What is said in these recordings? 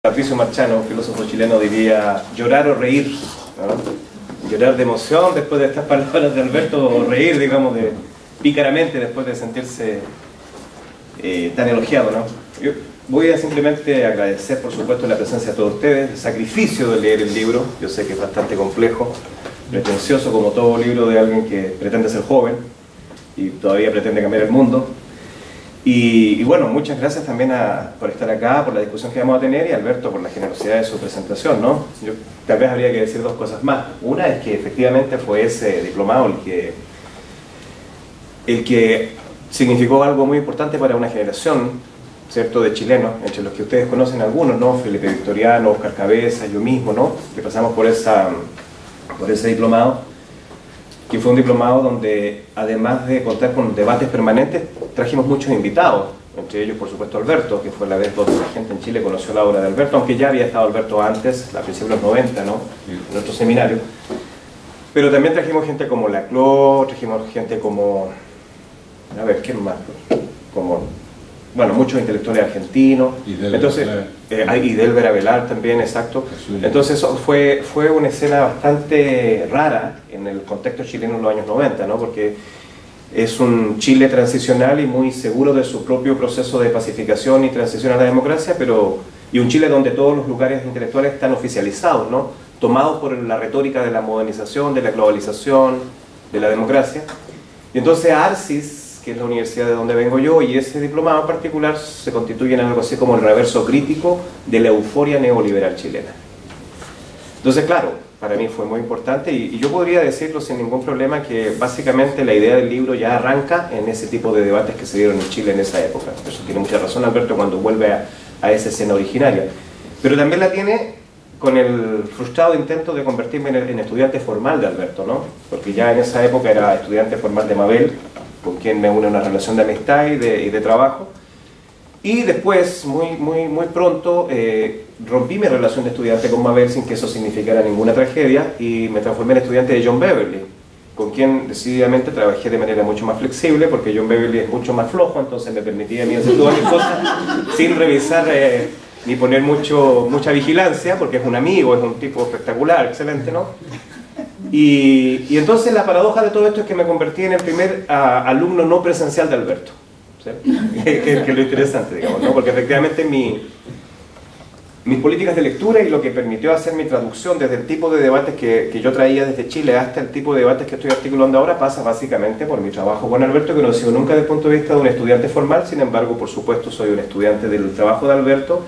Patricio Marchano, un filósofo chileno, diría llorar o reír, ¿no? Llorar de emoción después de estas palabras de Alberto, o reír, digamos, pícaramente después de sentirse tan elogiado, ¿no? Yo voy a simplemente agradecer, por supuesto, la presencia de todos ustedes, el sacrificio de leer el libro. Yo sé que es bastante complejo, pretencioso, como todo libro de alguien que pretende ser joven y todavía pretende cambiar el mundo. Y bueno, muchas gracias también por estar acá, por la discusión que vamos a tener, y Alberto por la generosidad de su presentación, ¿no? Yo tal vez habría que decir dos cosas más. Una es que efectivamente fue ese diplomado el que significó algo muy importante para una generación, ¿cierto?, de chilenos, entre los que ustedes conocen algunos, ¿no? Felipe Victoriano, Oscar Cabeza, yo mismo, ¿no?, que pasamos por ese diplomado, que fue un diplomado donde, además de contar con debates permanentes, trajimos muchos invitados, entre ellos, por supuesto, Alberto, que fue la vez donde la gente en Chile conoció la obra de Alberto, aunque ya había estado Alberto antes, a principios de los 90, ¿no?, en otro seminario. Pero también trajimos gente como Laclau, trajimos gente como, a ver, ¿quién más? Como, bueno, muchos intelectuales argentinos, y Delber Avelar también, exacto. Entonces eso fue una escena bastante rara en el contexto chileno en los años 90, ¿no? Porque es un Chile transicional y muy seguro de su propio proceso de pacificación y transición a la democracia, y un Chile donde todos los lugares intelectuales están oficializados, ¿no?, tomados por la retórica de la modernización, de la globalización, de la democracia. Y entonces Arcis, que es la universidad de donde vengo yo, y ese diplomado en particular se constituye en algo así como el reverso crítico de la euforia neoliberal chilena. Entonces, claro, para mí fue muy importante, y yo podría decirlo sin ningún problema, que básicamente la idea del libro ya arranca en ese tipo de debates que se dieron en Chile en esa época. Eso tiene mucha razón Alberto cuando vuelve a esa escena originaria. Pero también la tiene con el frustrado intento de convertirme en estudiante formal de Alberto, ¿no? Porque ya en esa época era estudiante formal de Mabel, con quien me une una relación de amistad y de trabajo. Y después, muy pronto, rompí mi relación de estudiante con Mabel sin que eso significara ninguna tragedia, y me transformé en estudiante de John Beverly, con quien decididamente trabajé de manera mucho más flexible, porque John Beverly es mucho más flojo, entonces me permitía a mí hacer todas mis cosas sin revisar ni poner mucha vigilancia, porque es un amigo, es un tipo espectacular, excelente, ¿no? Y entonces la paradoja de todo esto es que me convertí en el primer alumno no presencial de Alberto, ¿sí? que es lo interesante, digamos, ¿no? Porque efectivamente mis políticas de lectura y lo que permitió hacer mi traducción desde el tipo de debates que yo traía desde Chile hasta el tipo de debates que estoy articulando ahora pasa básicamente por mi trabajo con Alberto, que no ha sido nunca desde el punto de vista de un estudiante formal. Sin embargo, por supuesto, soy un estudiante del trabajo de Alberto,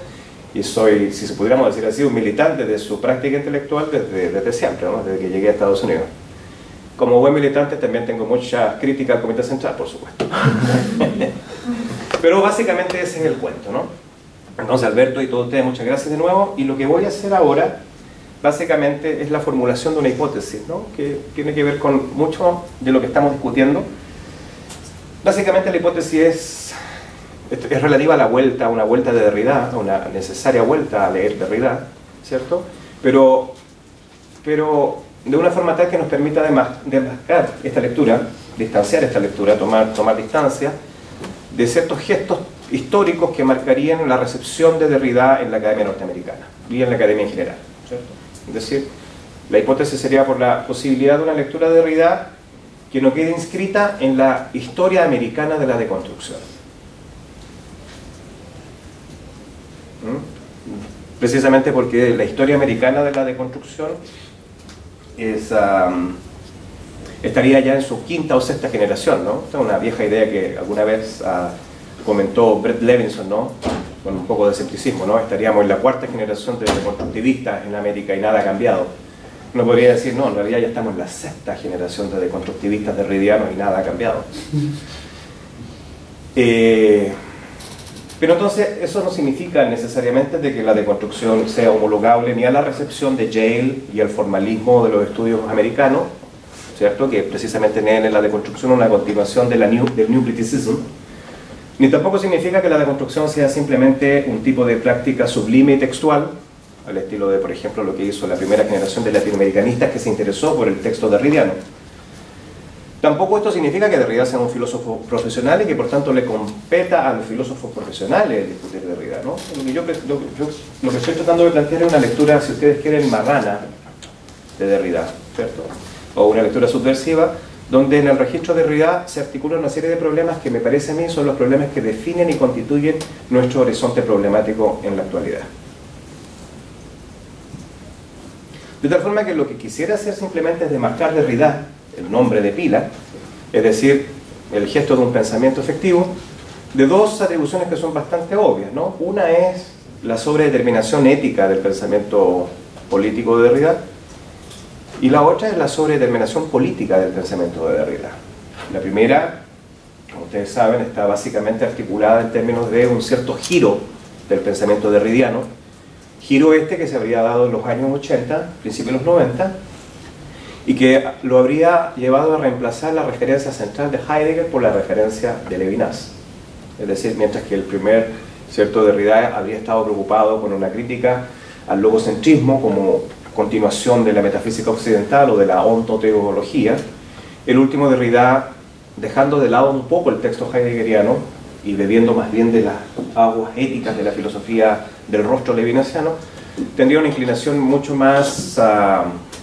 y soy, si se pudiéramos decir así, un militante de su práctica intelectual desde siempre, ¿no?, desde que llegué a Estados Unidos. Como buen militante también tengo mucha crítica al Comité Central, por supuesto. Pero básicamente ese es el cuento, ¿no? Entonces, Alberto y todos ustedes, muchas gracias de nuevo, y lo que voy a hacer ahora básicamente es la formulación de una hipótesis, ¿no?, que tiene que ver con mucho de lo que estamos discutiendo. Básicamente la hipótesis es relativa a una vuelta de Derrida, a una necesaria vuelta a leer Derrida, ¿cierto? Pero de una forma tal que nos permita demarcar esta lectura, distanciar esta lectura, tomar distancia de ciertos gestos históricos que marcarían la recepción de Derrida en la academia norteamericana y en la academia en general, ¿cierto? Es decir, la hipótesis sería por la posibilidad de una lectura de Derrida que no quede inscrita en la historia americana de la deconstrucción. Precisamente porque la historia americana de la deconstrucción estaría ya en su quinta o sexta generación, ¿no? Esta es una vieja idea que alguna vez comentó Bret Levinson, ¿no?, con un poco de escepticismo, ¿no? Estaríamos en la cuarta generación de deconstructivistas en América y nada ha cambiado. Uno podría decir, no, en realidad ya estamos en la sexta generación de deconstructivistas derridianos y nada ha cambiado. Pero entonces eso no significa necesariamente de que la deconstrucción sea homologable ni a la recepción de Yale y al formalismo de los estudios americanos, ¿cierto?, que precisamente tienen en la deconstrucción una continuación del New Criticism, ni tampoco significa que la deconstrucción sea simplemente un tipo de práctica sublime y textual, al estilo de, por ejemplo, lo que hizo la primera generación de latinoamericanistas que se interesó por el texto derridiano. Tampoco esto significa que Derrida sea un filósofo profesional y que por tanto le competa a los filósofos profesionales discutir Derrida, ¿no? Lo que estoy tratando de plantear es una lectura, si ustedes quieren, marrana de Derrida, ¿cierto? O una lectura subversiva, donde en el registro de Derrida se articula una serie de problemas que me parece a mí son los problemas que definen y constituyen nuestro horizonte problemático en la actualidad. De tal forma que lo que quisiera hacer simplemente es demarcar Derrida, el nombre de pila, es decir, el gesto de un pensamiento efectivo, de dos atribuciones que son bastante obvias, ¿no? Una es la sobredeterminación ética del pensamiento político de Derrida, y la otra es la sobredeterminación política del pensamiento de Derrida. La primera, como ustedes saben, está básicamente articulada en términos de un cierto giro del pensamiento derridiano, giro este que se habría dado en los años 80, principios de los 90, y que lo habría llevado a reemplazar la referencia central de Heidegger por la referencia de Levinas. Es decir, mientras que el primer, cierto, Derrida habría estado preocupado con una crítica al logocentrismo como continuación de la metafísica occidental o de la ontoteología, el último Derrida, dejando de lado un poco el texto heideggeriano y bebiendo más bien de las aguas éticas de la filosofía del rostro levinasiano, tendría una inclinación mucho más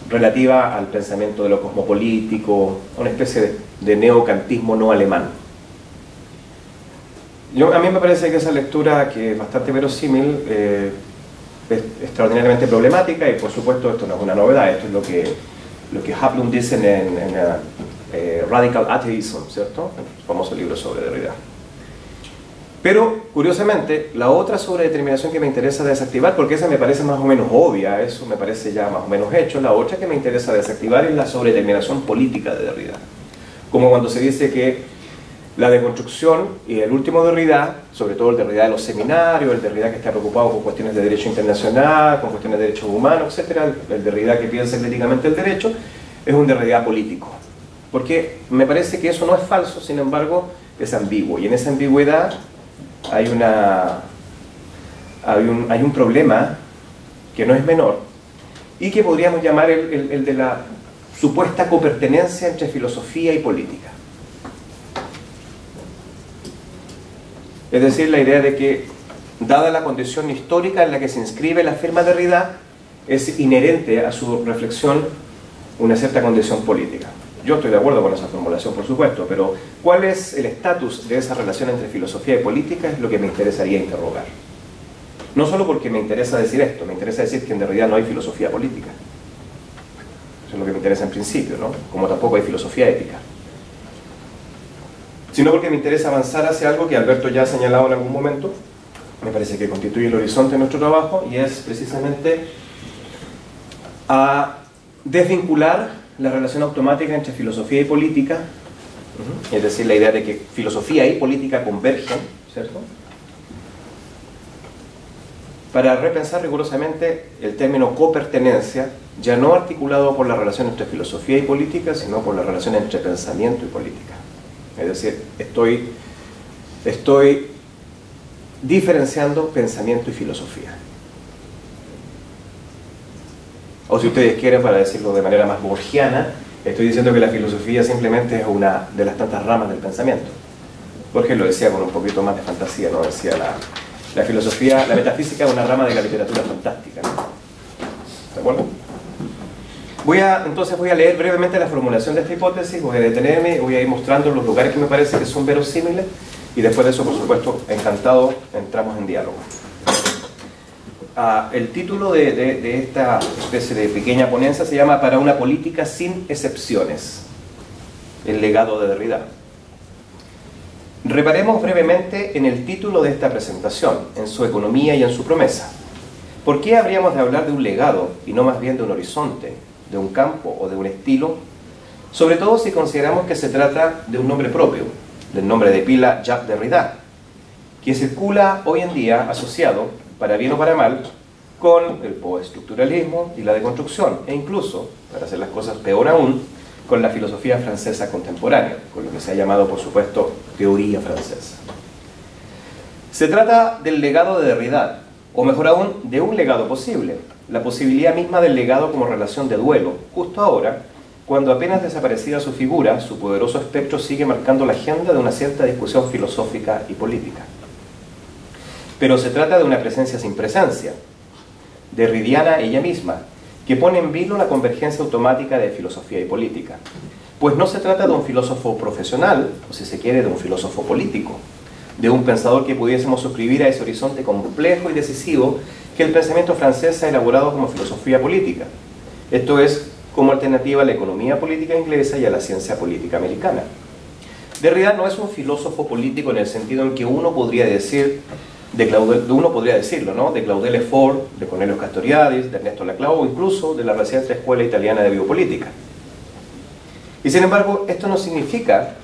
relativa al pensamiento de lo cosmopolítico, una especie de neocantismo no alemán. A mí me parece que esa lectura, que es bastante verosímil, es extraordinariamente problemática, y por supuesto esto no es una novedad, esto es lo que Haplund dice en Radical Atheism, ¿cierto? El famoso libro sobre Derrida. Pero, curiosamente, la otra sobredeterminación que me interesa desactivar, porque esa me parece más o menos obvia, eso me parece ya más o menos hecho, la otra que me interesa desactivar es la sobredeterminación política de Derrida. Como cuando se dice que la deconstrucción y el último Derrida, sobre todo el Derrida de los seminarios, el Derrida que está preocupado con cuestiones de derecho internacional, con cuestiones de derechos humanos, etc., el Derrida que piensa críticamente el derecho, es un Derrida político. Porque me parece que eso no es falso, sin embargo, es ambiguo. Y en esa ambigüedad hay un problema que no es menor y que podríamos llamar el de la supuesta copertenencia entre filosofía y política. Es decir, la idea de que, dada la condición histórica en la que se inscribe la firma de Derrida, es inherente a su reflexión una cierta condición política. Yo estoy de acuerdo con esa formulación, por supuesto, pero ¿cuál es el estatus de esa relación entre filosofía y política? Es lo que me interesaría interrogar. No solo porque me interesa decir esto, me interesa decir que en Derrida no hay filosofía política. Eso es lo que me interesa en principio, ¿no? Como tampoco hay filosofía ética. Sino porque me interesa avanzar hacia algo que Alberto ya ha señalado en algún momento, me parece que constituye el horizonte de nuestro trabajo, y es precisamente a desvincular la relación automática entre filosofía y política, es decir, la idea de que filosofía y política convergen, ¿cierto?, para repensar rigurosamente el término copertenencia, ya no articulado por la relación entre filosofía y política, sino por la relación entre pensamiento y política. Es decir, estoy diferenciando pensamiento y filosofía. O si ustedes quieren, para decirlo de manera más borgiana, estoy diciendo que la filosofía simplemente es una de las tantas ramas del pensamiento. Borges lo decía con un poquito más de fantasía, ¿no? Decía la filosofía, la metafísica es una rama de la literatura fantástica, ¿no? ¿De acuerdo? Entonces voy a leer brevemente la formulación de esta hipótesis, voy a detenerme, voy a ir mostrando los lugares que me parece que son verosímiles, y después de eso, por supuesto, encantado, entramos en diálogo. El título de esta especie de pequeña ponencia se llama "Para una política sin excepciones, el legado de Derrida". Reparemos brevemente en el título de esta presentación, en su economía y en su promesa. ¿Por qué habríamos de hablar de un legado y no más bien de un horizonte, de un campo o de un estilo? Sobre todo si consideramos que se trata de un nombre propio, del nombre de pila Jacques Derrida, que circula hoy en día asociado, para bien o para mal, con el postestructuralismo y la deconstrucción, e incluso, para hacer las cosas peor aún, con la filosofía francesa contemporánea, con lo que se ha llamado, por supuesto, teoría francesa. Se trata del legado de Derrida, o mejor aún, de un legado posible, la posibilidad misma del legado como relación de duelo, justo ahora, cuando apenas desaparecida su figura, su poderoso espectro sigue marcando la agenda de una cierta discusión filosófica y política. Pero se trata de una presencia sin presencia, derridiana ella misma, que pone en vilo la convergencia automática de filosofía y política. Pues no se trata de un filósofo profesional, o si se quiere, de un filósofo político, de un pensador que pudiésemos suscribir a ese horizonte complejo y decisivo que el pensamiento francés ha elaborado como filosofía política. Esto es, como alternativa a la economía política inglesa y a la ciencia política americana. Derrida no es un filósofo político en el sentido en que uno podría decir, decirlo, ¿no? De Claudel Lefort, de Cornelius Castoriadis, de Ernesto Laclau o incluso de la reciente Escuela Italiana de Biopolítica. Y sin embargo, esto no significa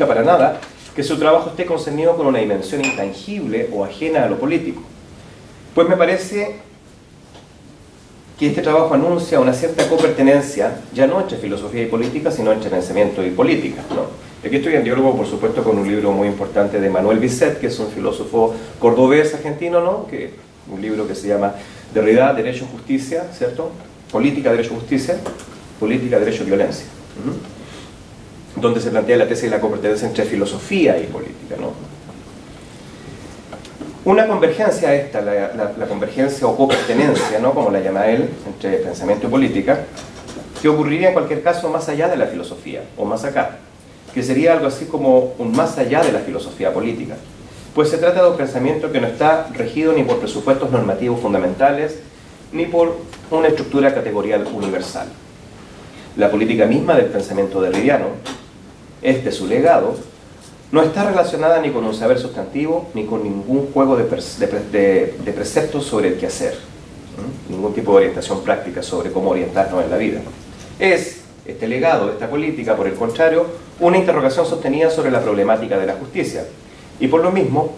para nada que su trabajo esté concernido con una dimensión intangible o ajena a lo político. Pues me parece que este trabajo anuncia una cierta copertenencia, ya no entre filosofía y política, sino entre pensamiento y política, ¿no? Aquí estoy en diálogo, por supuesto, con un libro muy importante de Manuel Bisset, que es un filósofo cordobés argentino, ¿no? Un libro que se llama Derrida, Derecho, Justicia, ¿cierto? Política, Derecho, Justicia, Política, Derecho, Violencia. Donde se plantea la tesis de la copertenencia entre filosofía y política, ¿no? Una convergencia esta, la convergencia o copertenencia, ¿no? Como la llama él, entre pensamiento y política, que ocurriría en cualquier caso más allá de la filosofía, o más acá, que sería algo así como un más allá de la filosofía política, pues se trata de un pensamiento que no está regido ni por presupuestos normativos fundamentales, ni por una estructura categorial universal. La política misma del pensamiento derridiano, su legado, no está relacionada ni con un saber sustantivo, ni con ningún juego de preceptos sobre el quehacer, ningún tipo de orientación práctica sobre cómo orientarnos en la vida. Este legado, esta política, por el contrario, una interrogación sostenida sobre la problemática de la justicia, y por lo mismo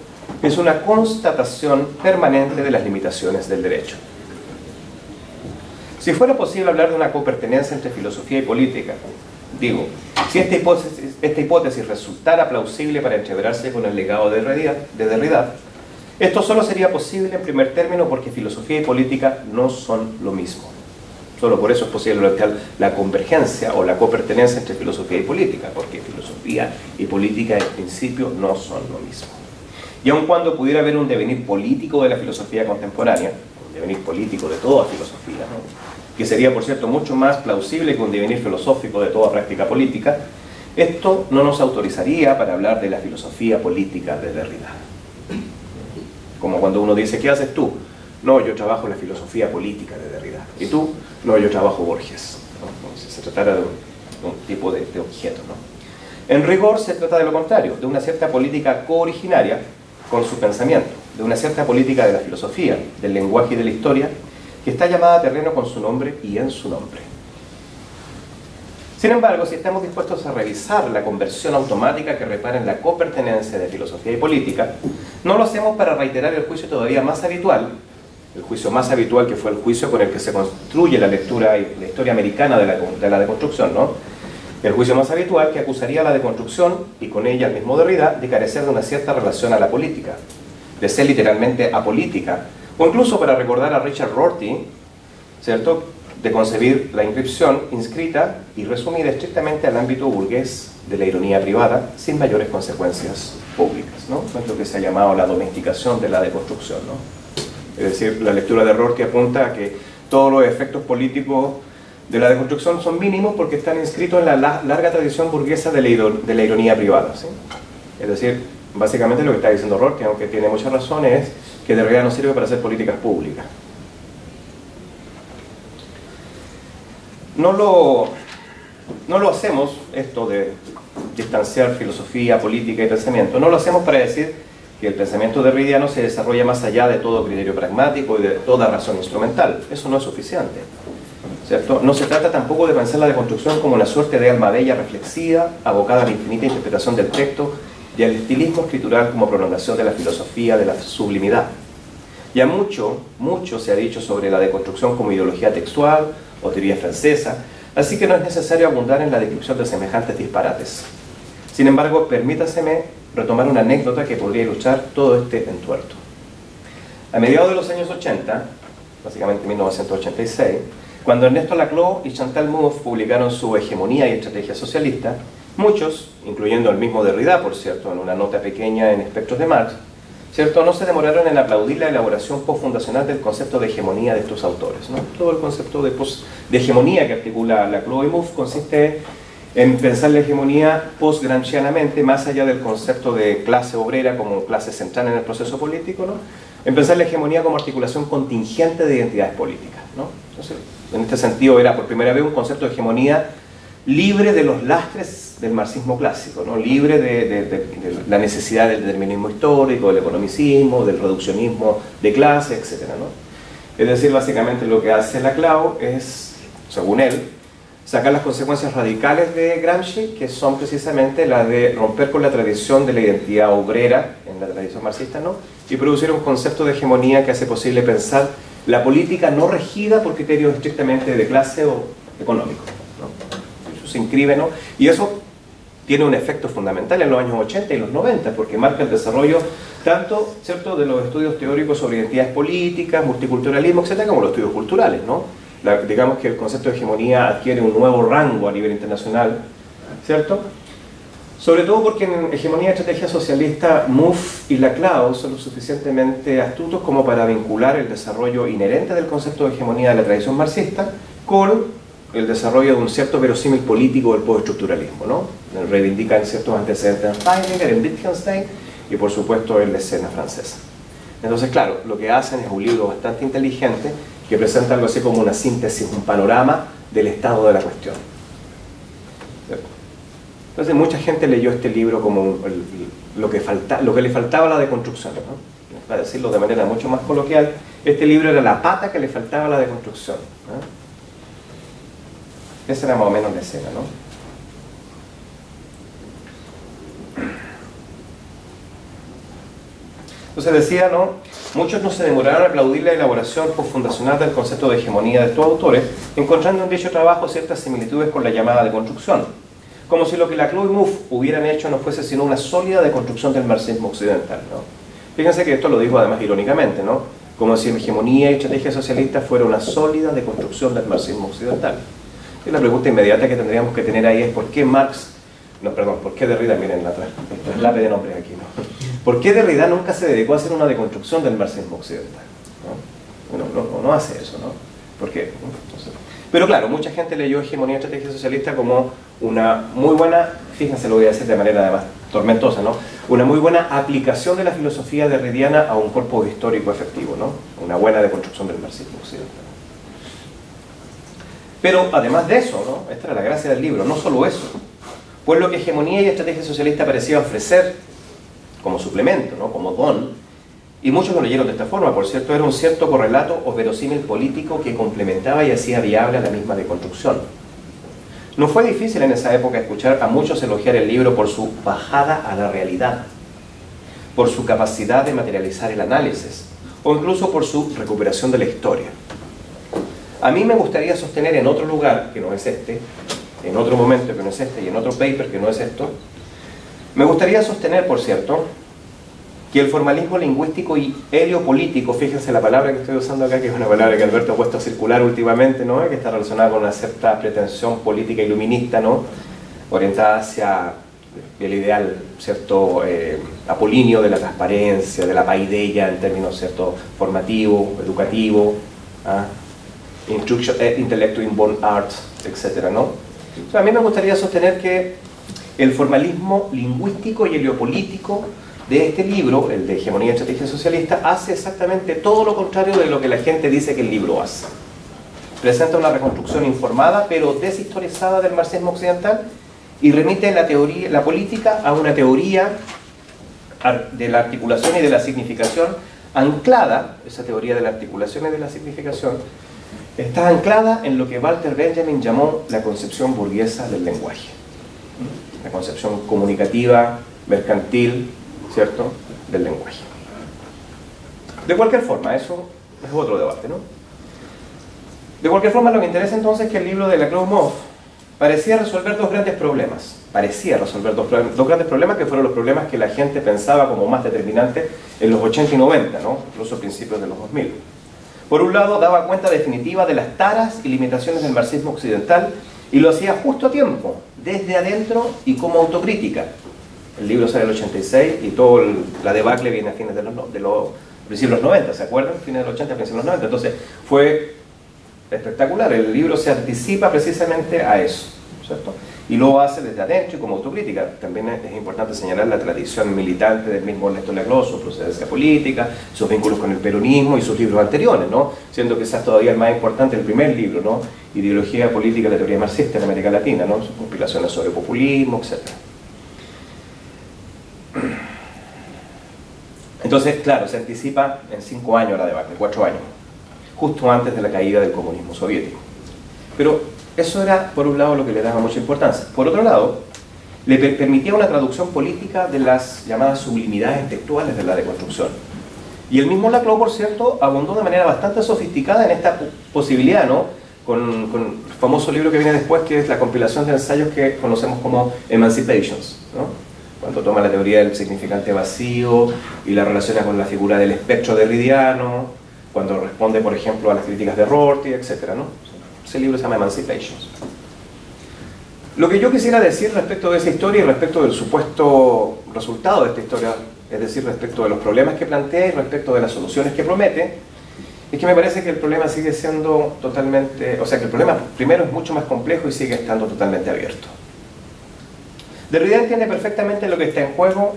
es una constatación permanente de las limitaciones del derecho. Si fuera posible hablar de una copertenencia entre filosofía y política, digo, si esta hipótesis resultara plausible para entreverarse con el legado de Derrida, esto solo sería posible en primer término porque filosofía y política no son lo mismo. Solo por eso es posible plantear la convergencia o la copertenencia entre filosofía y política, porque filosofía y política en principio no son lo mismo. Y aun cuando pudiera haber un devenir político de la filosofía contemporánea, un devenir político de toda filosofía, ¿no? Que sería, por cierto, mucho más plausible que un devenir filosófico de toda práctica política, esto no nos autorizaría para hablar de la filosofía política de Derrida. Como cuando uno dice, ¿qué haces tú? No, yo trabajo la filosofía política de Derrida. ¿Y tú? No, yo trabajo Borges, ¿no? Como si se tratara de un tipo de objeto, ¿no? En rigor se trata de lo contrario, de una cierta política cooriginaria con su pensamiento, de una cierta política de la filosofía, del lenguaje y de la historia, que está llamada a terreno con su nombre y en su nombre. Sin embargo, si estamos dispuestos a revisar la conversión automática que repara en la copertenencia de filosofía y política, no lo hacemos para reiterar el juicio todavía más habitual, el juicio más habitual que fue el juicio con el que se construye la lectura y la historia americana de la deconstrucción, ¿no? El juicio más habitual que acusaría a la deconstrucción, y con ella al mismo Derrida, de carecer de una cierta relación a la política, de ser literalmente apolítica, o incluso para recordar a Richard Rorty, ¿cierto?, de concebir la inscripción inscrita y resumida estrictamente al ámbito burgués de la ironía privada, sin mayores consecuencias públicas, ¿no? Es lo que se ha llamado la domesticación de la deconstrucción, ¿no? Es decir, la lectura de Rorty apunta a que todos los efectos políticos de la deconstrucción son mínimos porque están inscritos en la larga tradición burguesa de la ironía privada, ¿sí? Es decir, básicamente lo que está diciendo Rorty, aunque tiene muchas razones, es que Derrida no sirve para hacer políticas públicas. No lo hacemos, esto de distanciar filosofía, política y pensamiento, no lo hacemos para decir que el pensamiento derridiano se desarrolla más allá de todo criterio pragmático y de toda razón instrumental. Eso no es suficiente, ¿cierto? No se trata tampoco de pensar la deconstrucción como una suerte de alma bella reflexiva, abocada a la infinita interpretación del texto y al estilismo escritural como prolongación de la filosofía de la sublimidad. Ya mucho se ha dicho sobre la deconstrucción como ideología textual o teoría francesa, así que no es necesario abundar en la descripción de semejantes disparates. Sin embargo, permítaseme retomar una anécdota que podría ilustrar todo este entuerto. A mediados de los años 80, básicamente 1986, Cuando Ernesto Laclau y Chantal Mouffe publicaron su Hegemonía y Estrategia Socialista, muchos, incluyendo el mismo Derrida, por cierto, en una nota pequeña en Espectros de Marx, ¿cierto?, no se demoraron en aplaudir la elaboración postfundacional del concepto de hegemonía de estos autores, ¿no? Todo el concepto de hegemonía que articula Laclau y Mouffe consiste en pensar la hegemonía post-gramscianamente, más allá del concepto de clase obrera como clase central en el proceso político, ¿no?, en pensar la hegemonía como articulación contingente de identidades políticas, ¿no? Entonces, en este sentido era por primera vez un concepto de hegemonía libre de los lastres del marxismo clásico, ¿no?, libre de la necesidad del determinismo histórico, del economicismo, del reduccionismo de clase, etc., ¿no? Es decir, básicamente lo que hace Laclau es, según él, sacar las consecuencias radicales de Gramsci, que son precisamente las de romper con la tradición de la identidad obrera, en la tradición marxista, ¿no?, y producir un concepto de hegemonía que hace posible pensar la política no regida por criterios estrictamente de clase o económico, ¿no? Eso se inscribe, ¿no? Y eso tiene un efecto fundamental en los años 80 y los 90, porque marca el desarrollo tanto, ¿cierto?, de los estudios teóricos sobre identidades políticas, multiculturalismo, etcétera, como los estudios culturales, ¿no? Digamos que el concepto de hegemonía adquiere un nuevo rango a nivel internacional, ¿cierto? Sobre todo porque en Hegemonía y Estrategia Socialista, Mouffe y Laclau son lo suficientemente astutos como para vincular el desarrollo inherente del concepto de hegemonía de la tradición marxista con el desarrollo de un cierto verosímil político del postestructuralismo, ¿no? Reivindican ciertos antecedentes en Heidegger, en Wittgenstein y por supuesto en la escena francesa. Entonces, claro, lo que hacen es un libro bastante inteligente que presenta algo así como una síntesis, un panorama del estado de la cuestión. Entonces mucha gente leyó este libro como lo que le faltaba a la deconstrucción, ¿no? Para decirlo de manera mucho más coloquial, este libro era la pata que le faltaba a la deconstrucción, ¿no? Esa era más o menos la escena, ¿no? Entonces decía, ¿no?, muchos no se demoraron a aplaudir la elaboración postfundacional del concepto de hegemonía de estos autores, encontrando en dicho trabajo ciertas similitudes con la llamada deconstrucción, como si lo que Laclau y Mouffe hubieran hecho no fuese sino una sólida deconstrucción del marxismo occidental, ¿no? Fíjense que esto lo dijo además irónicamente, ¿no?, como si Hegemonía y Estrategia Socialista fuera una sólida deconstrucción del marxismo occidental. Y la pregunta inmediata que tendríamos que tener ahí es ¿por qué ¿por qué Derrida? Miren la traslape de nombres aquí, ¿no? ¿Por qué Derrida nunca se dedicó a hacer una deconstrucción del marxismo occidental? ¿No? Bueno, no hace eso, ¿no? ¿Por qué? No sé. Pero claro, mucha gente leyó Hegemonía y Estrategia Socialista como una muy buena, fíjense, lo voy a decir de manera además tormentosa, ¿no?, una muy buena aplicación de la filosofía derridiana a un cuerpo histórico efectivo, ¿no?, una buena deconstrucción del marxismo occidental. Pero además de eso, ¿no?, esta era la gracia del libro, no solo eso, pues lo que Hegemonía y Estrategia Socialista parecía ofrecer como suplemento, ¿no?, como don, y muchos lo leyeron de esta forma, por cierto, era un cierto correlato o verosímil político que complementaba y hacía viable a la misma deconstrucción. No fue difícil en esa época escuchar a muchos elogiar el libro por su bajada a la realidad, por su capacidad de materializar el análisis, o incluso por su recuperación de la historia. A mí me gustaría sostener en otro lugar, que no es este, en otro momento que no es este, y en otro paper que no es esto, me gustaría sostener, por cierto, que el formalismo lingüístico y heliopolítico, fíjense la palabra que estoy usando acá, que es una palabra que Alberto ha puesto a circular últimamente, ¿no?, que está relacionada con una cierta pretensión política iluminista, ¿no?, orientada hacia el ideal, ¿cierto?, apolíneo de la transparencia, de la paideia en términos, ¿cierto?, formativo, educativo, intellecto inborn art, etc., ¿no? O sea, a mí me gustaría sostener que el formalismo lingüístico y heliopolítico de este libro, el de Hegemonía y Estrategia Socialista, hace exactamente todo lo contrario de lo que la gente dice que el libro hace. Presenta una reconstrucción informada pero deshistorizada del marxismo occidental y remite la política a una teoría de la articulación y de la significación anclada, esa teoría de la articulación y de la significación, está anclada en lo que Walter Benjamin llamó la concepción burguesa del lenguaje. La concepción comunicativa, mercantil, ¿cierto?, del lenguaje. De cualquier forma, eso es otro debate, ¿no? De cualquier forma, lo que interesa entonces es que el libro de Laclau y Mouffe parecía resolver dos grandes problemas. Parecía resolver dos grandes problemas que fueron los problemas que la gente pensaba como más determinantes en los 80 y 90, ¿no?, incluso a principios de los 2000. Por un lado, daba cuenta definitiva de las taras y limitaciones del marxismo occidental y lo hacía justo a tiempo, desde adentro y como autocrítica. El libro sale en el 86 y toda la debacle viene a fines de los principios de los 90, ¿se acuerdan? Fines de los 80, principios de los 90. Entonces, fue espectacular. El libro se anticipa precisamente a eso, ¿cierto? Y lo hace desde adentro y como autocrítica. También es importante señalar la tradición militante del mismo Néstor Laclau, su procedencia política, sus vínculos con el peronismo y sus libros anteriores, ¿no? Siendo quizás todavía el más importante, el primer libro, ¿no? Ideología política de la teoría marxista en América Latina, ¿no? Sus compilaciones sobre populismo, etc. Entonces, claro, se anticipa en 5 años la debacle, 4 años, justo antes de la caída del comunismo soviético. Pero eso era, por un lado, lo que le daba mucha importancia. Por otro lado, le permitía una traducción política de las llamadas sublimidades textuales de la deconstrucción. Y el mismo Laclau, por cierto, abundó de manera bastante sofisticada en esta posibilidad, ¿no? Con el famoso libro que viene después, que es la compilación de ensayos que conocemos como Emancipations, ¿no? Cuando toma la teoría del significante vacío y la relaciona con la figura del espectro derridiano, cuando responde, por ejemplo, a las críticas de Rorty, etc., ¿no? Ese libro se llama Emancipations. Lo que yo quisiera decir respecto de esa historia y respecto del supuesto resultado de esta historia, es decir, respecto de los problemas que plantea y respecto de las soluciones que promete, es que me parece que el problema sigue siendo totalmente... O sea, que el problema primero es mucho más complejo y sigue estando totalmente abierto. Derrida entiende perfectamente lo que está en juego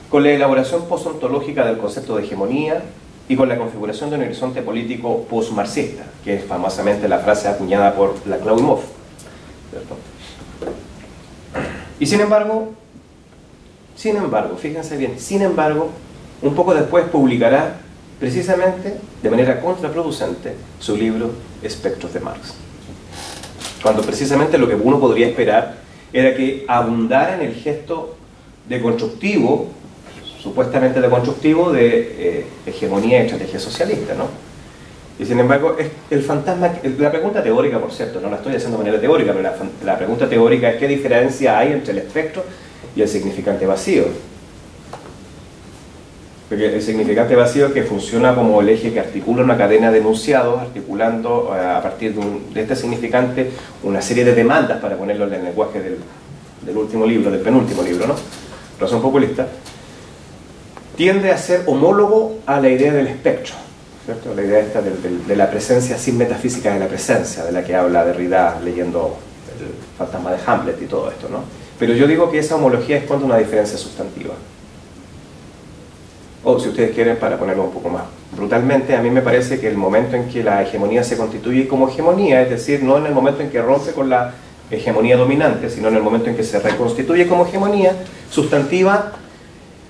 con la elaboración postontológica del concepto de hegemonía y con la configuración de un horizonte político post-marxista, que es famosamente la frase acuñada por Laclau y Moff, ¿cierto? Y sin embargo, fíjense bien, un poco después publicará precisamente, de manera contraproducente, su libro Espectros de Marx. Cuando precisamente lo que uno podría esperar era que abundara en el gesto deconstructivo, supuestamente deconstructivo, de hegemonía y estrategia socialista, ¿no? Y sin embargo, es el fantasma, la pregunta teórica, por cierto, no la estoy haciendo de manera teórica, pero la pregunta teórica es qué diferencia hay entre el espectro y el significante vacío. Porque el significante vacío que funciona como el eje que articula una cadena de enunciados, articulando a partir de este significante una serie de demandas, para ponerlo en el lenguaje del último libro, del penúltimo libro, ¿no? Razón populista, tiende a ser homólogo a la idea del espectro, ¿cierto? La idea esta de la presencia sin metafísica de la presencia, de la que habla Derrida leyendo el fantasma de Hamlet y todo esto, ¿no? Pero yo digo que esa homología esconde una diferencia sustantiva. O si ustedes quieren, para ponerlo un poco más brutalmente, a mí me parece que el momento en que la hegemonía se constituye como hegemonía, es decir, no en el momento en que rompe con la hegemonía dominante, sino en el momento en que se reconstituye como hegemonía, sustantiva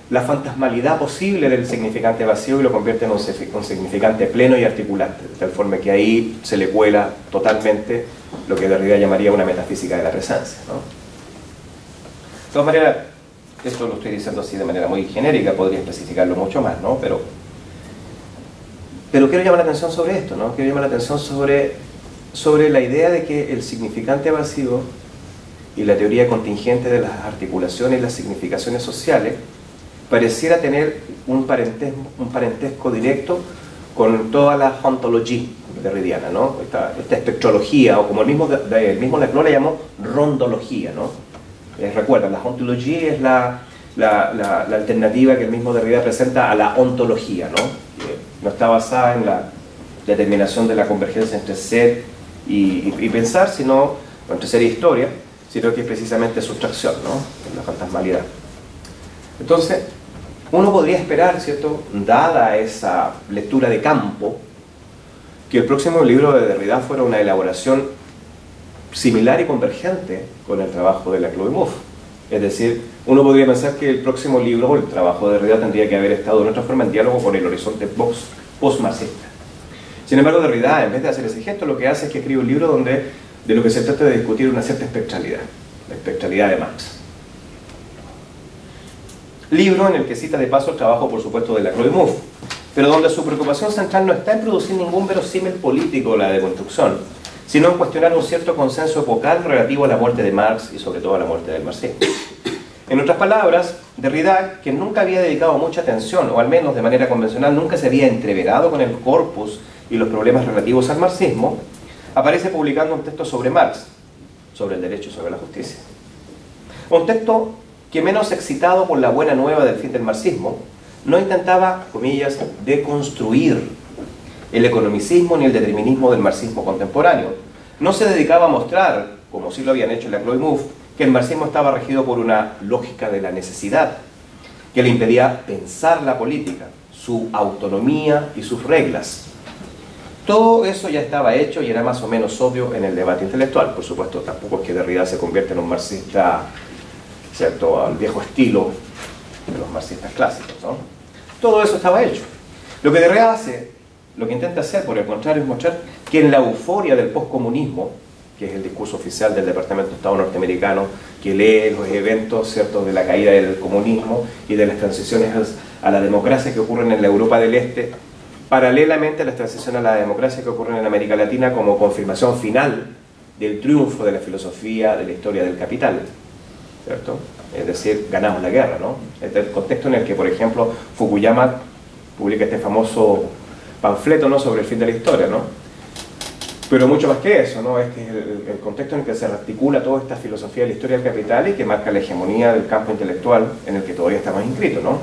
la fantasmalidad posible del significante vacío y lo convierte en un significante pleno y articulante, de tal forma que ahí se le cuela totalmente lo que Derrida llamaría una metafísica de la presencia, ¿no? De todas maneras, esto lo estoy diciendo así de manera muy genérica, podría especificarlo mucho más, ¿no? Pero quiero llamar la atención sobre esto, ¿no? Quiero llamar la atención sobre la idea de que el significante vacío y la teoría contingente de las articulaciones y las significaciones sociales pareciera tener un parentesco directo con toda la ontología derridiana, ¿no? Esta espectrología, o como el mismo Laclau la llamó, rondología, ¿no? Recuerdan, la ontología es la alternativa que el mismo Derrida presenta a la ontología, ¿no? Que no está basada en la determinación de la convergencia entre ser y pensar, sino entre ser y historia, sino que es precisamente sustracción, ¿no? La fantasmalidad. Entonces, uno podría esperar, ¿cierto?, dada esa lectura de campo, que el próximo libro de Derrida fuera una elaboración similar y convergente con el trabajo de Laclau y Moff. Es decir, uno podría pensar que el próximo libro o el trabajo de Derrida tendría que haber estado de otra forma en diálogo con el horizonte post-marxista. Sin embargo, Derrida, en vez de hacer ese gesto, lo que hace es que escribe un libro donde de lo que se trata de discutir una cierta espectralidad, la espectralidad de Marx. Libro en el que cita de paso el trabajo, por supuesto, de Laclau y Moff, pero donde su preocupación central no está en producir ningún verosímil político de la deconstrucción, sino en cuestionar un cierto consenso epocal relativo a la muerte de Marx y sobre todo a la muerte del marxismo. En otras palabras, Derrida, que nunca había dedicado mucha atención, o al menos de manera convencional, nunca se había entreverado con el corpus y los problemas relativos al marxismo, aparece publicando un texto sobre Marx, sobre el derecho y sobre la justicia. Un texto que, menos excitado por la buena nueva del fin del marxismo, no intentaba, comillas, deconstruir el economicismo ni el determinismo del marxismo contemporáneo. No se dedicaba a mostrar, como sí lo habían hecho en la Chloe Mouffe, que el marxismo estaba regido por una lógica de la necesidad, que le impedía pensar la política, su autonomía y sus reglas. Todo eso ya estaba hecho y era más o menos obvio en el debate intelectual. Por supuesto, tampoco es que Derrida se convierta en un marxista, ¿cierto?, al viejo estilo de los marxistas clásicos, ¿no? Todo eso estaba hecho. Lo que Derrida hace, lo que intenta hacer, por el contrario, es mostrar que en la euforia del poscomunismo, que es el discurso oficial del Departamento de Estado norteamericano, que lee los eventos, ¿cierto?, de la caída del comunismo y de las transiciones a la democracia que ocurren en la Europa del Este, paralelamente a las transiciones a la democracia que ocurren en América Latina, como confirmación final del triunfo de la filosofía de la historia del capital, ¿cierto? Es decir, ganamos la guerra, ¿no? Este es el contexto en el que, por ejemplo, Fukuyama publica este famoso panfleto, ¿no?, sobre el fin de la historia, ¿no? Pero mucho más que eso, ¿no? Este es el contexto en el que se articula toda esta filosofía de la historia del capital y que marca la hegemonía del campo intelectual en el que todavía estamos inscritos, ¿no?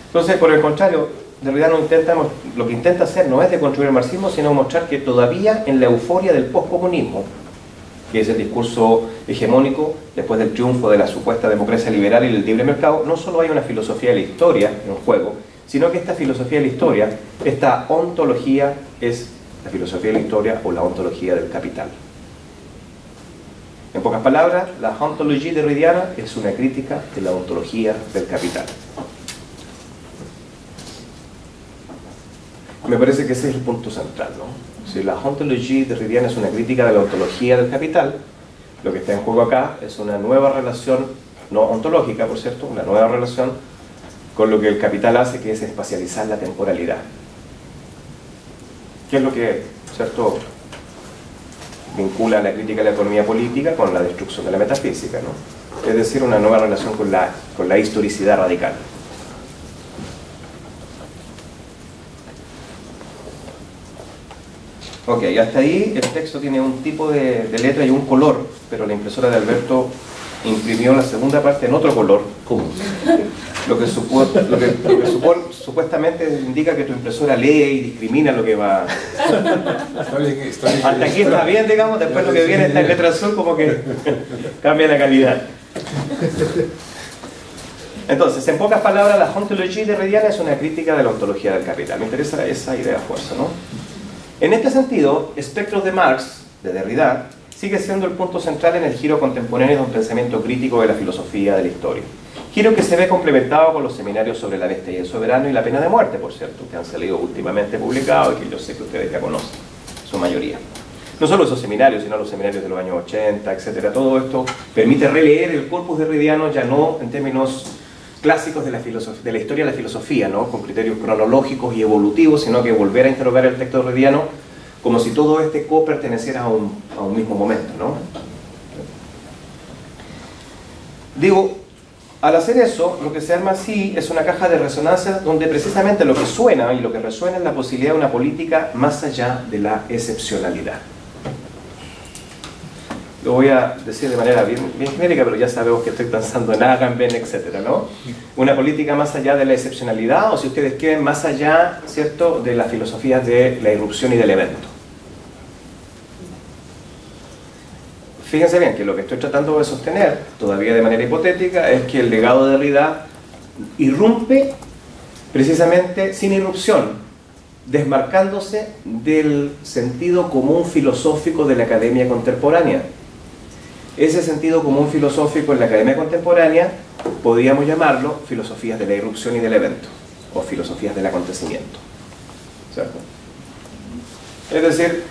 Entonces, por el contrario, Derrida lo que intenta hacer no es deconstruir el marxismo, sino mostrar que todavía en la euforia del poscomunismo, que es el discurso hegemónico después del triunfo de la supuesta democracia liberal y el libre mercado, no solo hay una filosofía de la historia en juego, sino que esta filosofía de la historia, esta ontología, es la filosofía de la historia o la ontología del capital. En pocas palabras, la ontología derridiana es una crítica de la ontología del capital. Me parece que ese es el punto central, ¿no? Si la ontología derridiana es una crítica de la ontología del capital, lo que está en juego acá es una nueva relación, no ontológica, por cierto, una nueva relación con lo que el capital hace, que es espacializar la temporalidad. ¿Qué es lo que, cierto, vincula la crítica de la economía política con la destrucción de la metafísica, ¿no? Es decir, una nueva relación con la historicidad radical. Ok, hasta ahí el texto tiene un tipo de letra y un color, pero la impresora de Alberto imprimió la segunda parte en otro color. ¿Cómo? Lo que supuestamente indica que tu impresora lee y discrimina lo que va. Está bien. Hasta aquí está bien, digamos, después lo que viene está en letra azul, como que cambia la calidad. Entonces, en pocas palabras, la ontología derridiana es una crítica de la ontología del capital. Me interesa esa idea a fuerza, ¿no? En este sentido, Espectros de Marx, de Derrida, sigue siendo el punto central en el giro contemporáneo de un pensamiento crítico de la filosofía de la historia. Giro que se ve complementado con los seminarios sobre la bestia y el soberano y la pena de muerte, por cierto, que han salido últimamente publicados y que yo sé que ustedes ya conocen, su mayoría. No solo esos seminarios, sino los seminarios de los años 80, etc. Todo esto permite releer el corpus derridiano ya no en términos clásicos de la historia de la filosofía, ¿no?, con criterios cronológicos y evolutivos, sino que volver a interrogar el texto derridiano como si todo este coperteneciera a un mismo momento, ¿no? Digo, al hacer eso, lo que se arma así es una caja de resonancia donde precisamente lo que suena y lo que resuena es la posibilidad de una política más allá de la excepcionalidad. Lo voy a decir de manera bien genérica, pero ya sabemos que estoy pensando en Agamben, etc., ¿no? Una política más allá de la excepcionalidad, o si ustedes quieren, más allá, ¿cierto?, de las filosofías de la irrupción y del evento. Fíjense bien que lo que estoy tratando de sostener, todavía de manera hipotética, es que el legado de Derrida irrumpe precisamente sin irrupción, desmarcándose del sentido común filosófico de la academia contemporánea. Ese sentido común filosófico en la academia contemporánea podríamos llamarlo filosofías de la irrupción y del evento, o filosofías del acontecimiento, ¿cierto? Es decir,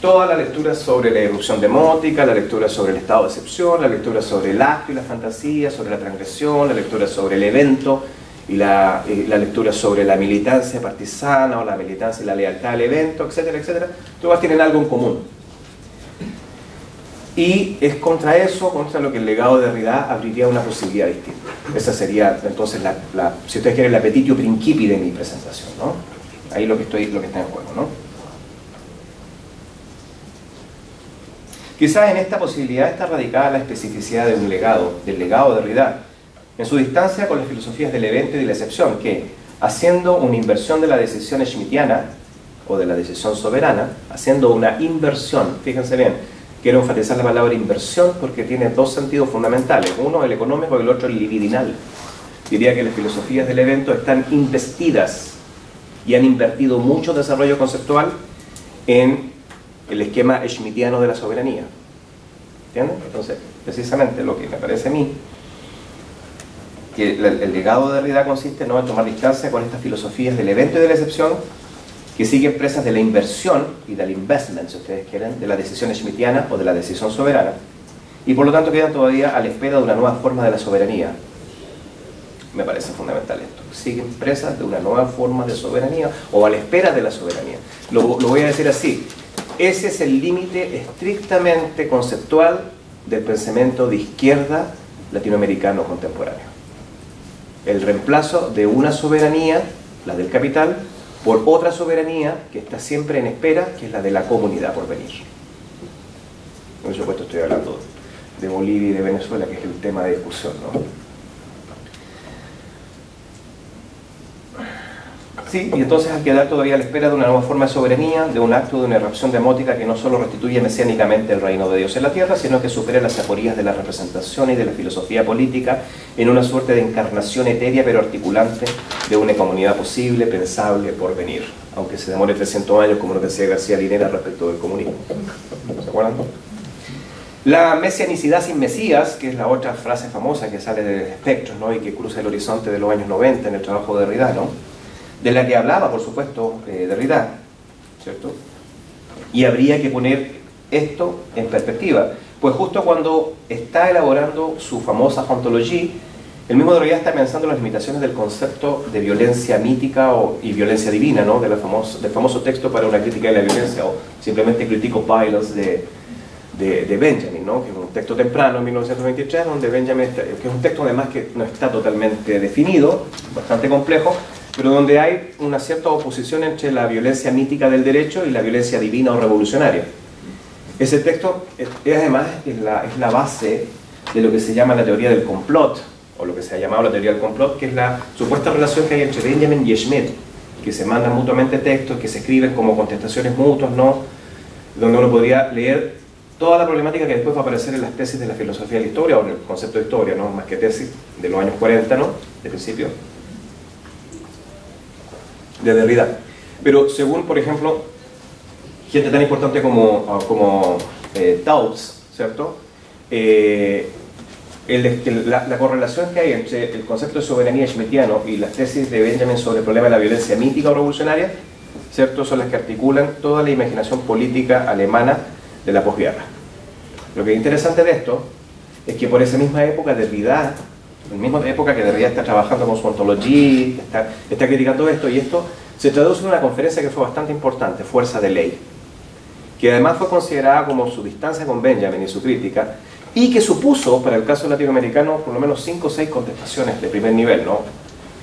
toda la lectura sobre la irrupción demótica, la lectura sobre el estado de excepción, la lectura sobre el acto y la fantasía, sobre la transgresión, la lectura sobre el evento y la lectura sobre la militancia partisana o la militancia y la lealtad al evento, etcétera, etcétera, todas tienen algo en común. Y es contra eso, contra lo que el legado de Derrida abriría una posibilidad distinta. Esa sería entonces, si ustedes quieren, la petitio principi de mi presentación, ¿no? Ahí lo que está en juego, ¿no? Quizás en esta posibilidad está radicada la especificidad de un legado, del legado de Derrida, en su distancia con las filosofías del evento y de la excepción, que, haciendo una inversión de la decisión schmittiana, o de la decisión soberana, haciendo una inversión, fíjense bien, quiero enfatizar la palabra inversión porque tiene dos sentidos fundamentales, uno el económico y el otro el libidinal. Diría que las filosofías del evento están investidas y han invertido mucho desarrollo conceptual en el esquema schmittiano de la soberanía. ¿Entienden? Entonces, precisamente lo que me parece a mí, que el legado de Derrida consiste, ¿no?, en tomar distancia con estas filosofías del evento y de la excepción, que siguen presas de la inversión y del investment, si ustedes quieren, de la decisión schmittiana o de la decisión soberana, y por lo tanto quedan todavía a la espera de una nueva forma de la soberanía. Me parece fundamental esto. Siguen presas de una nueva forma de soberanía o a la espera de la soberanía. Lo voy a decir así. Ese es el límite estrictamente conceptual del pensamiento de izquierda latinoamericano contemporáneo. El reemplazo de una soberanía, la del capital, por otra soberanía que está siempre en espera, que es la de la comunidad por venir. Por supuesto estoy hablando de Bolivia y de Venezuela, que es el tema de discusión, ¿no? Sí, y entonces al quedar todavía a la espera de una nueva forma de soberanía, de un acto de una erupción demótica que no solo restituye mesiánicamente el reino de Dios en la tierra, sino que supera las aporías de la representación y de la filosofía política en una suerte de encarnación etérea pero articulante de una comunidad posible, pensable, por venir, aunque se demore 300 años, como nos decía García Linera respecto del comunismo. ¿Se acuerdan? La mesianicidad sin Mesías, que es la otra frase famosa que sale del espectro, ¿no?, y que cruza el horizonte de los años 90 en el trabajo de Derrida, ¿no?, de la que hablaba, por supuesto, Derrida, ¿cierto? Y habría que poner esto en perspectiva, pues justo cuando está elaborando su famosa ontología, el mismo Derrida está pensando en las limitaciones del concepto de violencia mítica y violencia divina, ¿no?, del famoso texto para una crítica de la violencia, o simplemente Critical Violence de Benjamin, ¿no?, que es un texto temprano, en 1923, donde Benjamin, que es un texto además que no está totalmente definido, bastante complejo, pero donde hay una cierta oposición entre la violencia mítica del derecho y la violencia divina o revolucionaria. Ese texto además es la base de lo que se llama la teoría del complot, o lo que se ha llamado la teoría del complot, que es la supuesta relación que hay entre Benjamin y Schmitt, que se mandan mutuamente textos, que se escriben como contestaciones mutuas, ¿no?, donde uno podría leer toda la problemática que después va a aparecer en las tesis de la filosofía de la historia, o en el concepto de historia, ¿no?, más que tesis, de los años 40, ¿no?, de principio, de Derrida. Pero según, por ejemplo, gente tan importante como Taubes, ¿cierto?, la correlación que hay entre el concepto de soberanía schmittiano y las tesis de Benjamin sobre el problema de la violencia mítica o revolucionaria, ¿cierto?, son las que articulan toda la imaginación política alemana de la posguerra. Lo que es interesante de esto es que por esa misma época Derrida, en la misma época que Derrida está trabajando con su ontología, está criticando esto, y esto se traduce en una conferencia que fue bastante importante, Fuerza de Ley, que además fue considerada como su distancia con Benjamin y su crítica, y que supuso, para el caso latinoamericano, por lo menos 5 o 6 contestaciones de primer nivel, ¿no?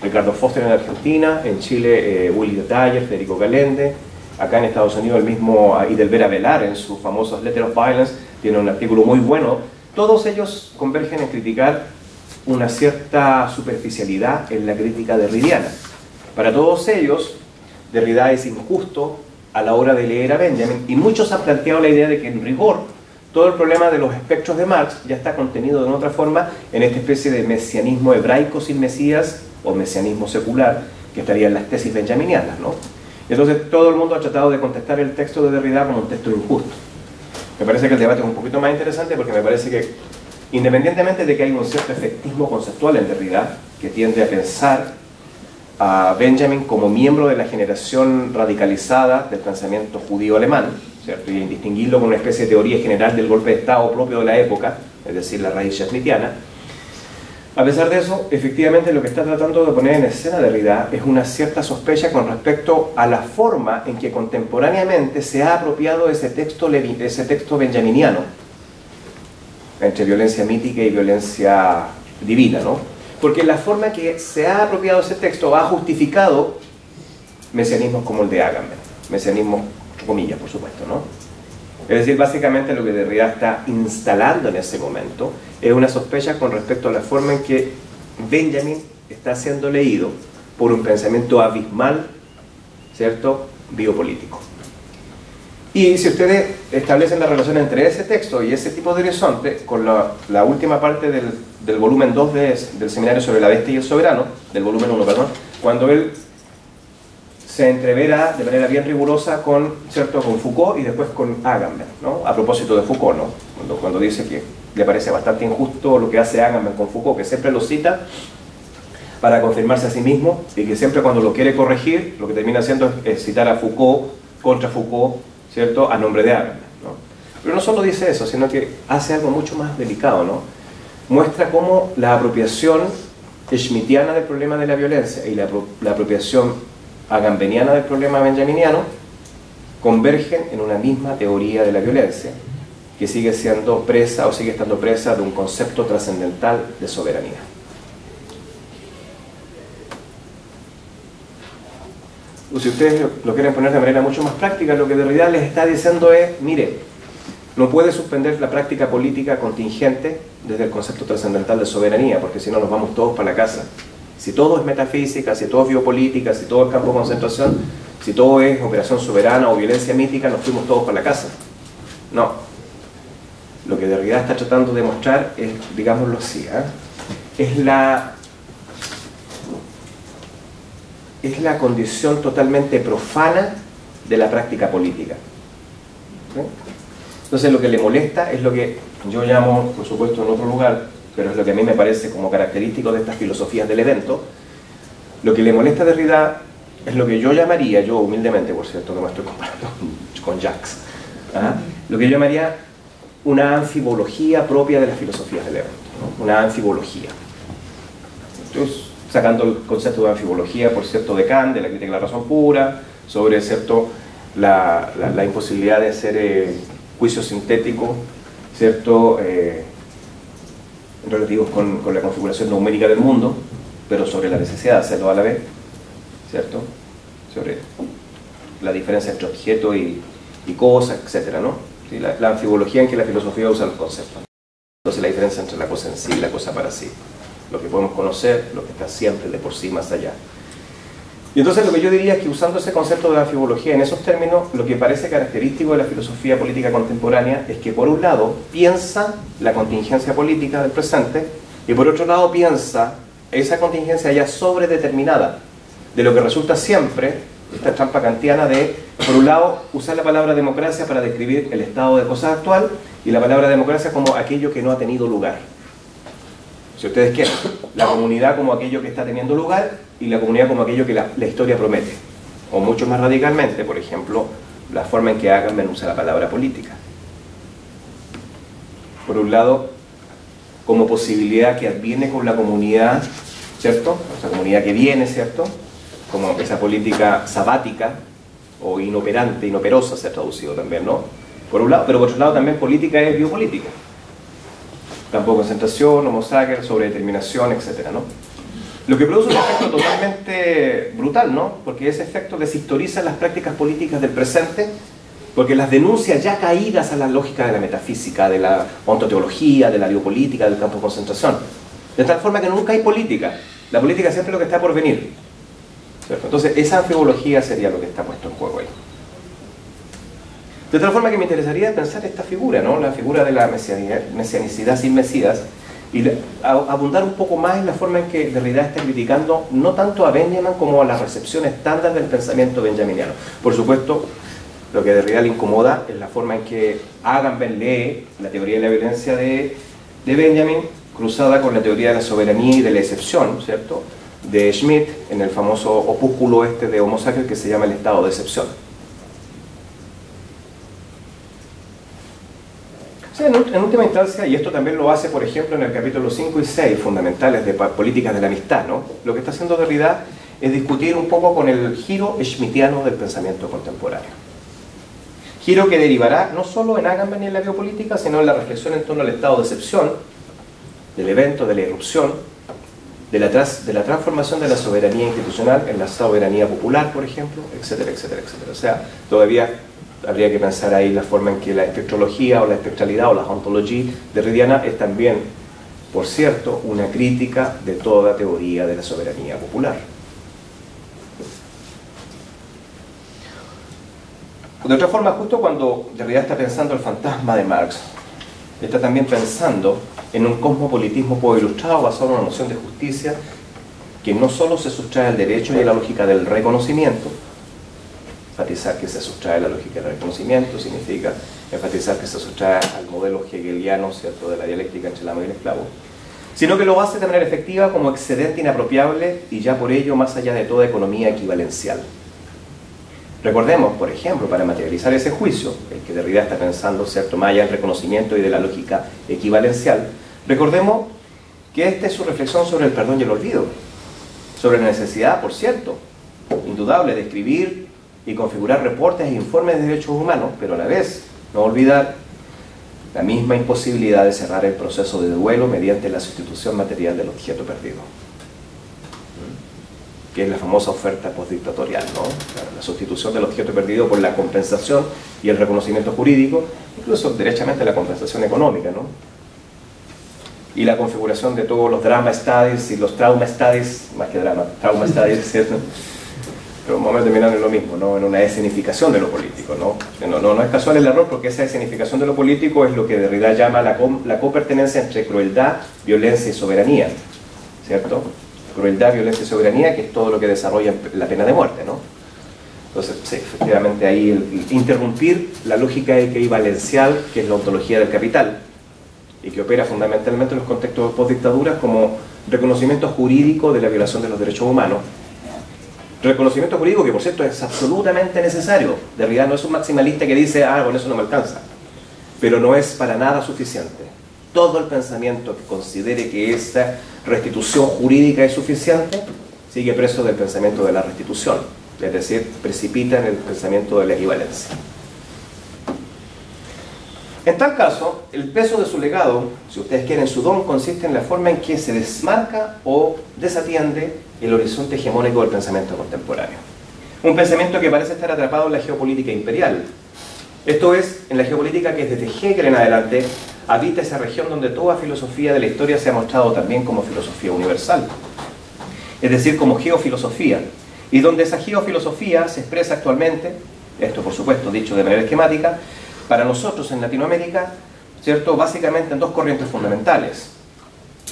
Ricardo Foster en Argentina, en Chile Willy de Taller, Federico Galende, acá en Estados Unidos el mismo Idelbera Velar en sus famosos Letter of Violence, tiene un artículo muy bueno. Todos ellos convergen en criticar una cierta superficialidad en la crítica derridiana. Para todos ellos, Derrida es injusto a la hora de leer a Benjamin, y muchos han planteado la idea de que en rigor todo el problema de los espectros de Marx ya está contenido de otra forma en esta especie de mesianismo hebraico sin Mesías o mesianismo secular que estaría en las tesis benjaminianas, ¿no? Entonces todo el mundo ha tratado de contestar el texto de Derrida como un texto injusto. Me parece que el debate es un poquito más interesante porque me parece que, independientemente de que hay un cierto efectismo conceptual en Derrida que tiende a pensar a Benjamin como miembro de la generación radicalizada del pensamiento judío alemán, ¿cierto?, y distinguirlo con una especie de teoría general del golpe de Estado propio de la época, es decir, la raíz schmittiana. A pesar de eso, efectivamente lo que está tratando de poner en escena Derrida es una cierta sospecha con respecto a la forma en que contemporáneamente se ha apropiado ese texto benjaminiano entre violencia mítica y violencia divina, ¿no? Porque la forma en que se ha apropiado ese texto ha justificado mesianismos como el de Agamben, mesianismos, entre comillas, por supuesto, ¿no? Es decir, básicamente lo que Derrida está instalando en ese momento es una sospecha con respecto a la forma en que Benjamin está siendo leído por un pensamiento abismal, ¿cierto?, biopolítico. Y si ustedes establecen la relación entre ese texto y ese tipo de horizonte, con la última parte del volumen 2 del seminario sobre la bestia y el soberano, del volumen 1, perdón, cuando él se entrevera de manera bien rigurosa con, ¿cierto?, con Foucault y después con Agamben, ¿no? A propósito de Foucault, ¿no? Cuando dice que le parece bastante injusto lo que hace Agamben con Foucault, que siempre lo cita para confirmarse a sí mismo y que siempre cuando lo quiere corregir, lo que termina haciendo es citar a Foucault contra Foucault, ¿cierto?, a nombre de Agamben, ¿no? Pero no solo dice eso, sino que hace algo mucho más delicado, ¿no? Muestra cómo la apropiación schmittiana del problema de la violencia y la apropiación agambeniana del problema benjaminiano convergen en una misma teoría de la violencia que sigue siendo presa o sigue estando presa de un concepto trascendental de soberanía. O si ustedes lo quieren poner de manera mucho más práctica, lo que Derrida les está diciendo es, mire, no puede suspender la práctica política contingente desde el concepto trascendental de soberanía, porque si no nos vamos todos para la casa. Si todo es metafísica, si todo es biopolítica, si todo es campo de concentración, si todo es operación soberana o violencia mítica, nos fuimos todos para la casa. No. Lo que Derrida está tratando de mostrar es, digámoslo así, es la condición totalmente profana de la práctica política. ¿Sí? Entonces lo que le molesta es lo que yo llamo, por supuesto en otro lugar, pero es lo que a mí me parece como característico de estas filosofías del evento. Lo que le molesta a Derrida es lo que yo llamaría, yo humildemente, por cierto, que me estoy comparando con Jacques, lo que yo llamaría una anfibología propia de las filosofías del evento, ¿no? Una anfibología. Entonces, sacando el concepto de anfibología, por cierto, de Kant, de la crítica de la razón pura, sobre, cierto, la imposibilidad de hacer juicios sintéticos, cierto, relativos con la configuración numérica del mundo, pero sobre la necesidad de hacerlo a la vez, ¿cierto? Sobre la diferencia entre objeto y cosa, etcétera, ¿no? ¿Sí? La anfibología en que la filosofía usa los conceptos. Entonces la diferencia entre la cosa en sí y la cosa para sí. Lo que podemos conocer, lo que está siempre de por sí más allá. Y entonces lo que yo diría es que usando ese concepto de anfibología en esos términos, lo que parece característico de la filosofía política contemporánea es que por un lado piensa la contingencia política del presente y por otro lado piensa esa contingencia ya sobredeterminada, de lo que resulta siempre esta trampa kantiana de, por un lado, usar la palabra democracia para describir el estado de cosas actual y la palabra democracia como aquello que no ha tenido lugar. Si ustedes quieren, la comunidad como aquello que está teniendo lugar y la comunidad como aquello que la historia promete. O mucho más radicalmente, por ejemplo, la forma en que Agamben usa la palabra política. Por un lado, como posibilidad que adviene con la comunidad, ¿cierto? Esa comunidad que viene, ¿cierto? Como esa política sabática o inoperante, inoperosa se ha traducido también, ¿no? Por un lado, pero por otro lado también política es biopolítica. Campo de concentración, homo sacer, sobredeterminación, etcétera, ¿no? Lo que produce un efecto totalmente brutal, ¿no? Porque ese efecto deshistoriza las prácticas políticas del presente, porque las denuncia ya caídas a la lógica de la metafísica, de la ontoteología, de la biopolítica, del campo de concentración. De tal forma que nunca hay política. La política siempre es lo que está por venir, ¿cierto? Entonces, esa anfibología sería lo que está puesto en juego ahí. De tal forma que me interesaría pensar esta figura, ¿no? La figura de la mesianicidad sin Mesías, y abundar un poco más en la forma en que Derrida está criticando no tanto a Benjamin como a la recepción estándar del pensamiento benjaminiano. Por supuesto, lo que a Derrida le incomoda es la forma en que Agamben lee la teoría de la violencia de Benjamin cruzada con la teoría de la soberanía y de la excepción, ¿cierto?, de Schmitt en el famoso opúsculo este de Homo sacer que se llama el estado de excepción. Sí, en última instancia, y esto también lo hace, por ejemplo, en el capítulo 5 y 6, fundamentales de políticas de la amistad, ¿no? Lo que está haciendo Derrida es discutir un poco con el giro schmittiano del pensamiento contemporáneo. Giro que derivará no solo en Agamben y en la biopolítica, sino en la reflexión en torno al estado de excepción, del evento, de la irrupción, de la transformación de la soberanía institucional en la soberanía popular, por ejemplo, etcétera, etcétera, etcétera. O sea, todavía habría que pensar ahí la forma en que la espectrología o la espectralidad o la ontología derridiana es también, por cierto, una crítica de toda teoría de la soberanía popular. De otra forma, justo cuando Derrida está pensando el fantasma de Marx, está también pensando en un cosmopolitismo poco-ilustrado basado en una noción de justicia que no solo se sustrae al derecho y a la lógica del reconocimiento. Enfatizar que se sustrae la lógica del reconocimiento significa enfatizar que se sustrae al modelo hegeliano, ¿cierto?, de la dialéctica entre el amo y el esclavo, sino que lo hace de manera efectiva como excedente inapropiable y ya por ello más allá de toda economía equivalencial. Recordemos, por ejemplo, para materializar ese juicio, el que Derrida está pensando, ¿cierto?, más allá del reconocimiento y de la lógica equivalencial, recordemos que esta es su reflexión sobre el perdón y el olvido, sobre la necesidad, por cierto, indudable de escribir y configurar reportes e informes de derechos humanos, pero a la vez no olvidar la misma imposibilidad de cerrar el proceso de duelo mediante la sustitución material del objeto perdido, que es la famosa oferta postdictatorial, ¿no? La sustitución del objeto perdido por la compensación y el reconocimiento jurídico, incluso derechamente la compensación económica, ¿no? Y la configuración de todos los drama studies y los trauma studies, más que drama, trauma studies, ¿cierto? Pero vamos a terminar en lo mismo, ¿no? En una escenificación de lo político, ¿no? No es casual el error, porque esa escenificación de lo político es lo que Derrida llama la copertenencia entre crueldad, violencia y soberanía, ¿cierto? Crueldad, violencia y soberanía, que es todo lo que desarrolla la pena de muerte, ¿no? Entonces, sí, efectivamente ahí el interrumpir la lógica equivalencial, que es la ontología del capital, y que opera fundamentalmente en los contextos de postdictaduras como reconocimiento jurídico de la violación de los derechos humanos. Reconocimiento jurídico que, por cierto, es absolutamente necesario. Derrida no es un maximalista que dice, con eso no me alcanza, pero no es para nada suficiente. Todo el pensamiento que considere que esta restitución jurídica es suficiente sigue preso del pensamiento de la restitución, es decir, precipita en el pensamiento de la equivalencia. En tal caso, el peso de su legado, si ustedes quieren su don, consiste en la forma en que se desmarca o desatiende el horizonte hegemónico del pensamiento contemporáneo. Un pensamiento que parece estar atrapado en la geopolítica imperial. Esto es, en la geopolítica que desde Hegel en adelante habita esa región donde toda filosofía de la historia se ha mostrado también como filosofía universal, es decir, como geofilosofía, y donde esa geofilosofía se expresa actualmente, esto por supuesto dicho de manera esquemática, para nosotros en Latinoamérica, ¿cierto?, básicamente en dos corrientes fundamentales,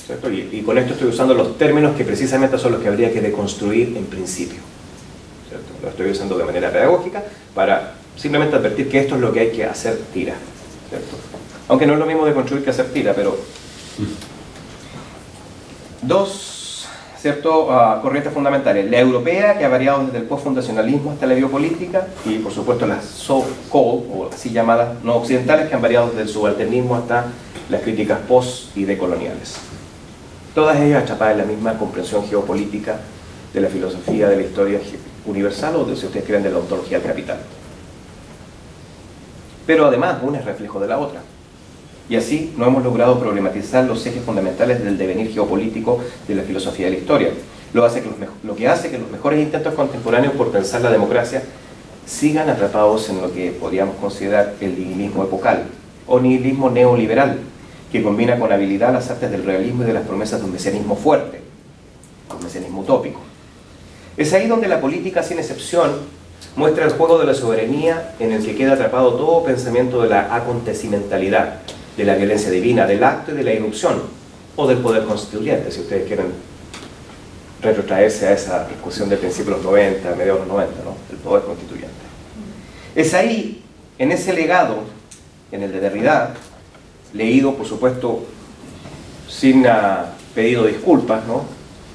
¿cierto? Y con esto estoy usando los términos que precisamente son los que habría que deconstruir en principio, ¿cierto? Lo estoy usando de manera pedagógica para simplemente advertir que esto es lo que hay que hacer tira, ¿cierto? Aunque no es lo mismo de construir que hacer tira, pero dos, ¿cierto?, corrientes fundamentales. La europea, que ha variado desde el postfundacionalismo hasta la biopolítica, y por supuesto las so-called, o así llamadas, no occidentales, que han variado desde el subalternismo hasta las críticas post y decoloniales. Todas ellas atrapadas en la misma comprensión geopolítica de la filosofía de la historia universal, o de, si ustedes quieren, de la ontología del capital. Pero además, una es reflejo de la otra. Y así no hemos logrado problematizar los ejes fundamentales del devenir geopolítico de la filosofía de la historia. Lo que hace que los mejores intentos contemporáneos por pensar la democracia sigan atrapados en lo que podríamos considerar el nihilismo epocal, o nihilismo neoliberal, que combina con habilidad las artes del realismo y de las promesas de un mesianismo fuerte, un mesianismo utópico. Es ahí donde la política, sin excepción, muestra el juego de la soberanía en el que queda atrapado todo pensamiento de la acontecimentalidad, de la violencia divina, del acto y de la irrupción, o del poder constituyente, si ustedes quieren retrotraerse a esa discusión del principio de los 90, mediados de los 90, ¿no?, el poder constituyente. Es ahí, en ese legado, en el de Derrida, leído, por supuesto, sin pedido disculpas, ¿no?,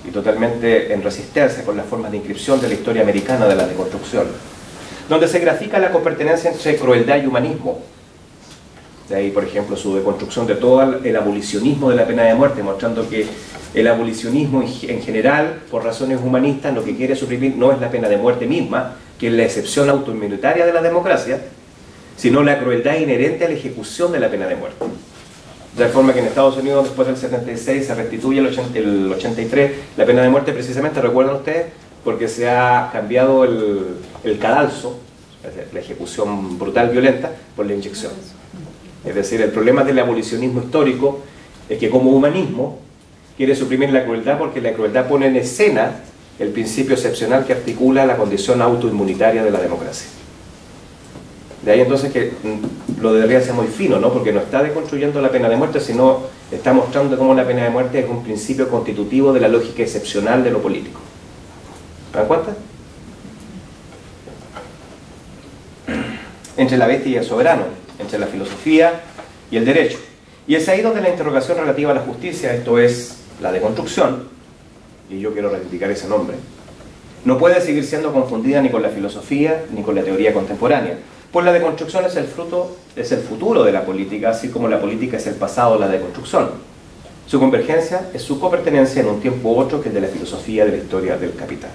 y totalmente en resistencia con las formas de inscripción de la historia americana de la reconstrucción, donde se grafica la copertenencia entre crueldad y humanismo. De ahí, por ejemplo, su deconstrucción de todo el abolicionismo de la pena de muerte, mostrando que el abolicionismo en general, por razones humanistas, lo que quiere suprimir no es la pena de muerte misma, que es la excepción autoinmunitaria de la democracia, sino la crueldad inherente a la ejecución de la pena de muerte. de tal forma que en Estados Unidos después del 76 se restituye el 83 la pena de muerte, precisamente, recuerdan ustedes, porque se ha cambiado el cadalso, la ejecución brutal, violenta, por la inyección. Es decir, el problema del abolicionismo histórico es que como humanismo quiere suprimir la crueldad, porque la crueldad pone en escena el principio excepcional que articula la condición autoinmunitaria de la democracia. De ahí entonces que lo debería ser muy fino, ¿no? Porque no está deconstruyendo la pena de muerte, sino está mostrando cómo la pena de muerte es un principio constitutivo de la lógica excepcional de lo político. ¿Se dan cuenta? Entre la bestia y el soberano, entre la filosofía y el derecho. Y es ahí donde la interrogación relativa a la justicia, esto es la deconstrucción, y yo quiero reivindicar ese nombre, no puede seguir siendo confundida ni con la filosofía ni con la teoría contemporánea, pues la deconstrucción es el futuro de la política, así como la política es el pasado de la deconstrucción. Su convergencia es su copertenencia en un tiempo u otro que el de la filosofía de la historia del capital.